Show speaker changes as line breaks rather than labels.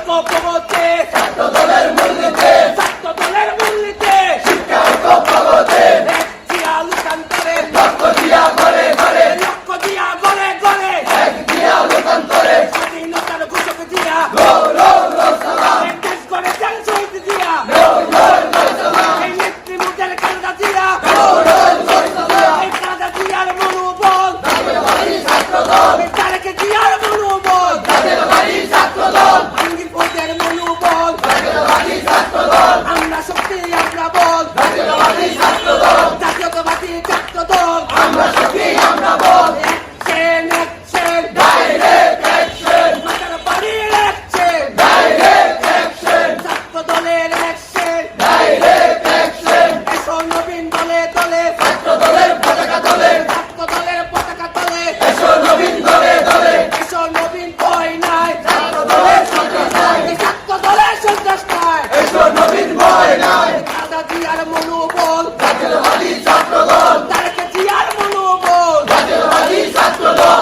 ঐক্যবদ্ধে ছাত্র দলের মূলনীতি শিক্ষা ঐক্যবদ্ধে একটিয়া লোকান্তরে লক্ষ্য দিয়া ঘরে ঘরে এক দিয়া লোকান্তরে স্বাধীনতার ঘোষক দিয়া দেশ গড়েছেন শহীদ দিয়া এই নেত্রী মুখের কান্দা দিয়া এই কান্দা দিয়ার মনোবল এই তারেকে দিয়ার মনোবল আঙ্গির পদের মনোবল আমরা শক্তি আমরা বল জাতীয়তাবাদী ছাত্র দল
আমরা শক্তি আমরা বল
অ্যাকশন
ডাইরেক্ট অ্যাকশন
মাথার বাড়ির অ্যাকশন ছাত্র দলের অ্যাকশন
ডাইরেক্ট অ্যাকশন
এসো নবীন দলে দলে
ছাত্র দলের পতাকা তলে
ছাত্র দলের পতাকা তলে
এসো নবীন দলে দলে
এসো নবীন ভয় নাই
ছাত্র দলের সন্ত্রাস নাই
এই ছাত্র দলের সন্ত্রাস নাই
এসো নবীন ভয় নাই
কাদা দিয়ার মনোবল
জাতীয়তাবাদী ছাত্র দল
তারেকে দিয়ার মনোবল
জাতীয়তাবাদী ছাত্র দল